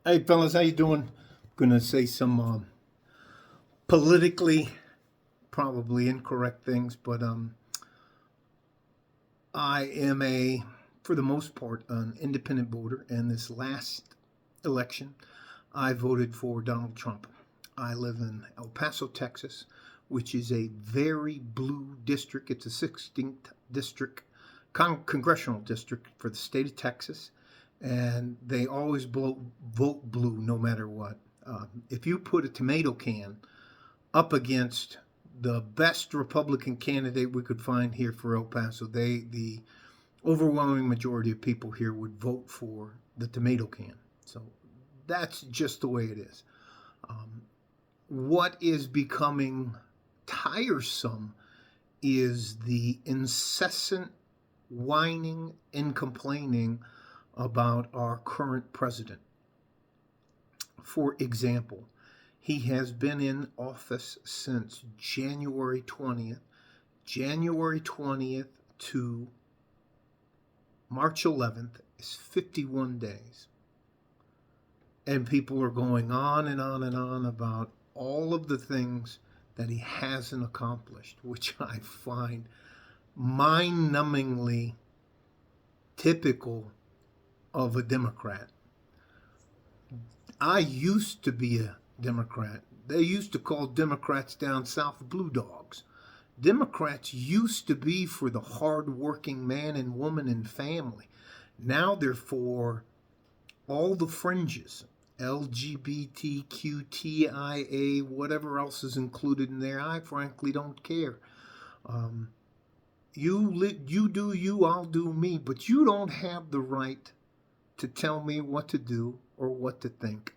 Hey fellas, how you doing? Gonna say some politically probably incorrect things, but I am for the most part, an independent voter. And this last election, I voted for Donald Trump. I live in El Paso, Texas, which is a very blue district. It's a 16th district, congressional district for the state of Texas, and they always vote blue no matter what. If you put a tomato can up against the best Republican candidate we could find here for El Paso, the overwhelming majority of people here would vote for the tomato can. So that's just the way it is. Um, what is becoming tiresome is the incessant whining and complaining about our current president. For example, he has been in office since January 20th to March 11th is 51 days. And people are going on and on and on about all of the things that he hasn't accomplished, which I find mind-numbingly typical of a Democrat. I used to be a Democrat. They used to call Democrats down south blue dogs. Democrats used to be for the hard-working man and woman and family. Now they're for all the fringes, LGBTQTIA, whatever else is included in there. I frankly don't care. Um, you do you, I'll do me, but you don't have the right to tell me what to do or what to think.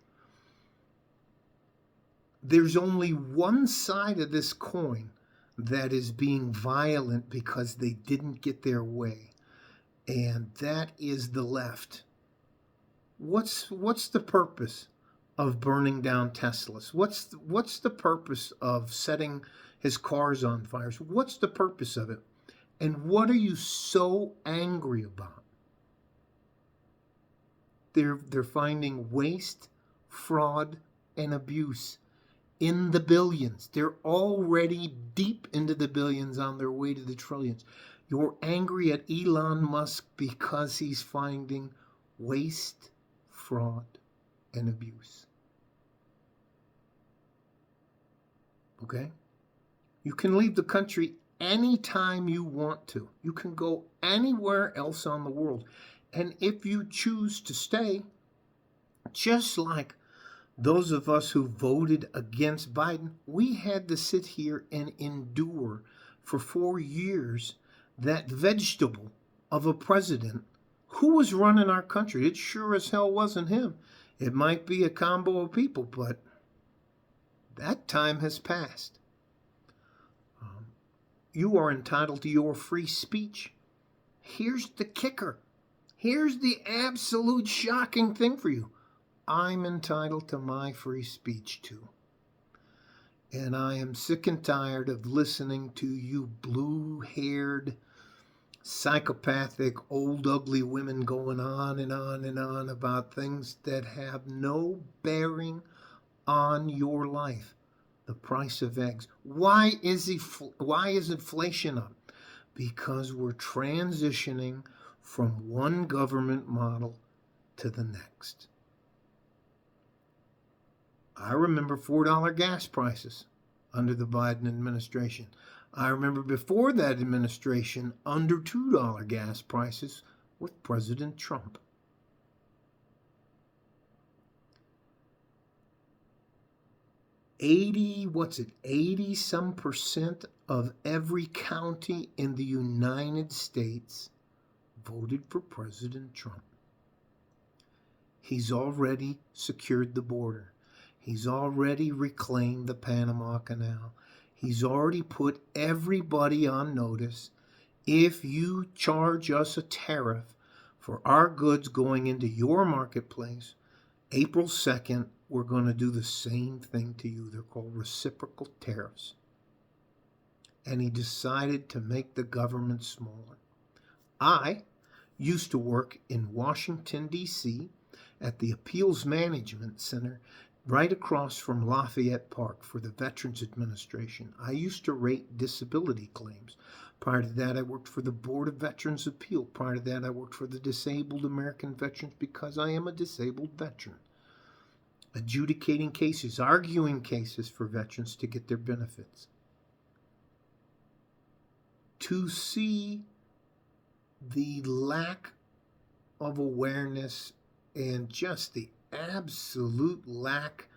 There's only one side of this coin that is being violent because they didn't get their way, and that is the left. What's the purpose of burning down Teslas? What's the purpose of setting his cars on fire? What's the purpose of it? And what are you so angry about? They're finding waste, fraud, and abuse in the billions. They're already deep into the billions, on their way to the trillions. You're angry at Elon Musk because he's finding waste, fraud, and abuse. Okay? You can leave the country anytime you want to. You can go anywhere else on the world. And if you choose to stay, just like those of us who voted against Biden, we had to sit here and endure for 4 years that vegetable of a president who was running our country. It sure as hell wasn't him. It might be a combo of people, but that time has passed. You are entitled to your free speech. Here's the kicker. Here's the absolute shocking thing for you. I'm entitled to my free speech too. And I am sick and tired of listening to you blue-haired, psychopathic, old, ugly women going on and on and on about things that have no bearing on your life. The price of eggs. Why is inflation up? Because we're transitioning from one government model to the next. I remember $4 gas prices under the Biden administration. I remember before that administration under $2 gas prices with President Trump. 80 some percent of every county in the United States voted for President Trump. He's already secured the border. He's already reclaimed the Panama Canal. He's already put everybody on notice. If you charge us a tariff for our goods going into your marketplace, April 2nd, we're going to do the same thing to you. They're called reciprocal tariffs. And he decided to make the government smaller. I used to work in Washington, D.C., at the Appeals Management Center right across from Lafayette Park for the Veterans Administration. I used to rate disability claims. Prior to that, I worked for the Board of Veterans' Appeal. Prior to that, I worked for the Disabled American Veterans because I am a disabled veteran. Adjudicating cases, arguing cases for veterans to get their benefits. To see the lack of awareness and just the absolute lack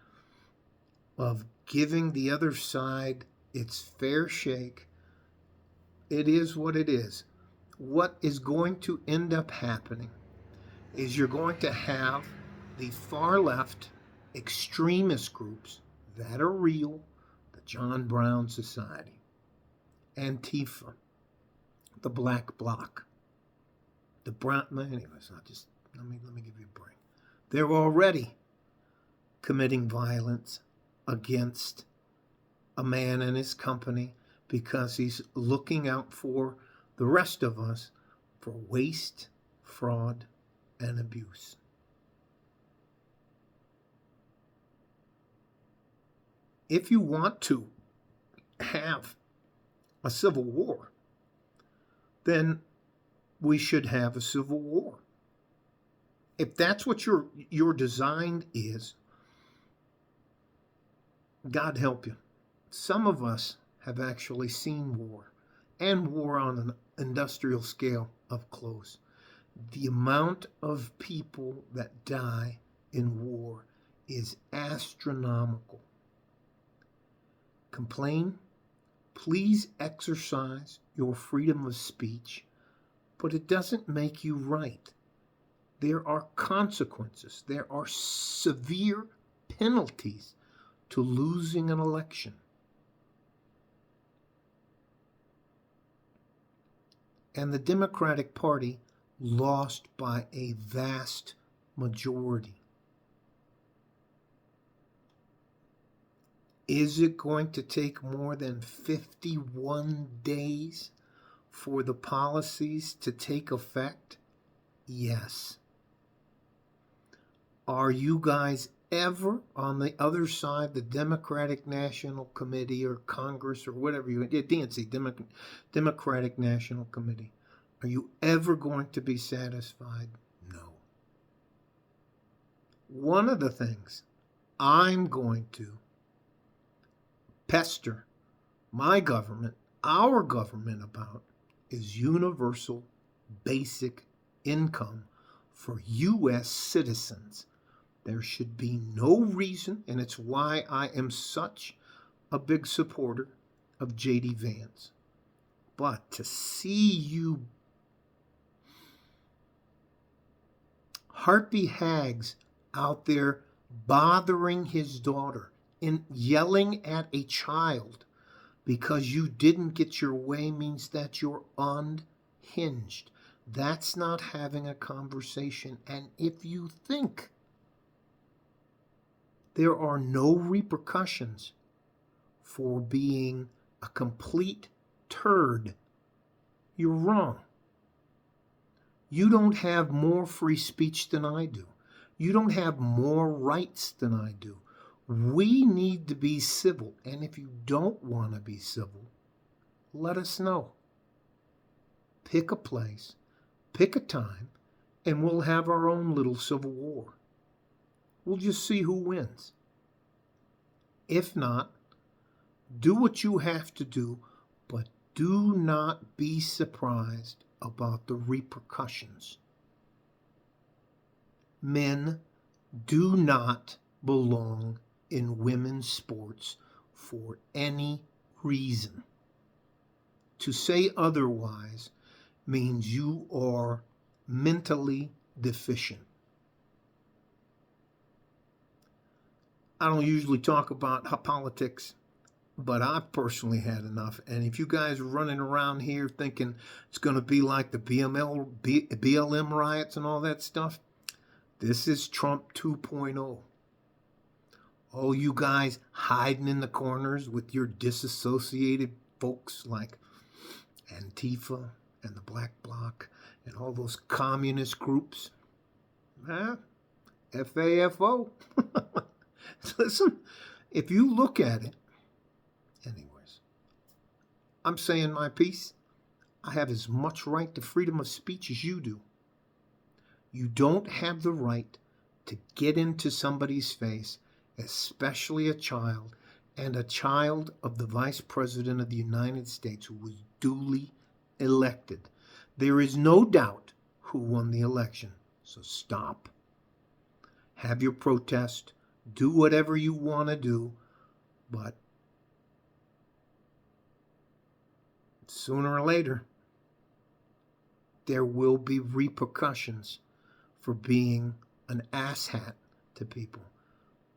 of giving the other side its fair shake, it is what it is. What is going to end up happening is you're going to have the far left extremist groups that are real, the John Brown Society, Antifa, the Black Bloc, the Brown. Anyways, let me give you a break. They're already committing violence against a man and his company because he's looking out for the rest of us for waste, fraud, and abuse. If you want to have a civil war, then we should have a civil war. If that's what your design is, God help you. Some of us have actually seen war, and war on an industrial scale up close. The amount of people that die in war is astronomical. Complain, please exercise your freedom of speech, but it doesn't make you right. There are consequences. There are severe penalties to losing an election. And the Democratic Party lost by a vast majority. Is it going to take more than 51 days for the policies to take effect? Yes. Are you guys ever on the other side, the Democratic National Committee or Congress or whatever DNC, Democratic National Committee, are you ever going to be satisfied? No. One of the things I'm going to pester my government, our government about is universal basic income for U.S. citizens. There should be no reason, and it's why I am such a big supporter of J.D. Vance. But to see you Harpy Hags out there bothering his daughter and yelling at a child because you didn't get your way means that you're unhinged. That's not having a conversation. And if you think there are no repercussions for being a complete turd, you're wrong. You don't have more free speech than I do. You don't have more rights than I do. We need to be civil. And if you don't want to be civil, let us know. Pick a place, pick a time, and we'll have our own little civil war. We'll just see who wins. If not, do what you have to do, but do not be surprised about the repercussions. Men do not belong in women's sports for any reason. To say otherwise means you are mentally deficient. I don't usually talk about politics, but I've personally had enough. And if you guys are running around here thinking it's going to be like the BLM riots and all that stuff, this is Trump 2.0. All you guys hiding in the corners with your disassociated folks like Antifa and the Black Bloc and all those communist groups, FAFO. Listen, if you look at it, anyways, I'm saying my piece. I have as much right to freedom of speech as you do. You don't have the right to get into somebody's face, especially a child, and a child of the Vice President of the United States who was duly elected. There is no doubt who won the election. So stop. Have your protest. Do whatever you want to do. But sooner or later, there will be repercussions for being an asshat to people.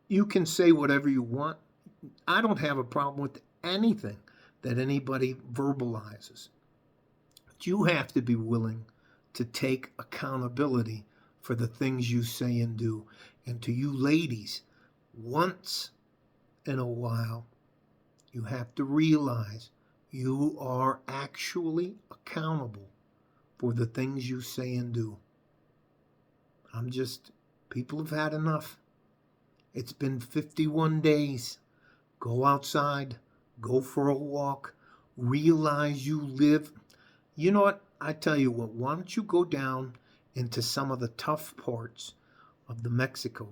You can say whatever you want. I don't have a problem with anything that anybody verbalizes. But you have to be willing to take accountability for the things you say and do. And to you ladies, once in a while, you have to realize you are actually accountable for the things you say and do. People have had enough. It's been 51 days. Go outside, go for a walk, realize you live. You know what? I tell you what, why don't you go down into some of the tough parts of Mexico.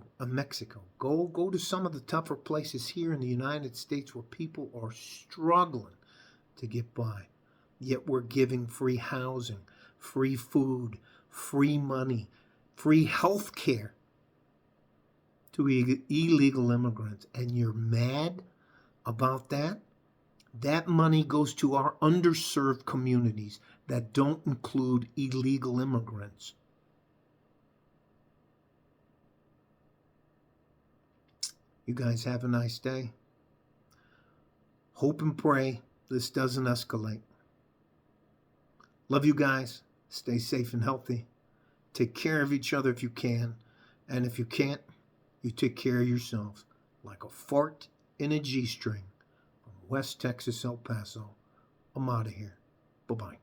Go to some of the tougher places here in the United States where people are struggling to get by. Yet we're giving free housing, free food, free money, free health care to illegal immigrants. And you're mad about that? That money goes to our underserved communities that don't include illegal immigrants. You guys have a nice day. Hope and pray this doesn't escalate. Love you guys. Stay safe and healthy. Take care of each other if you can. And if you can't, you take care of yourselves. Like a fart in a G-string. From West Texas, El Paso. I'm out of here. Bye-bye.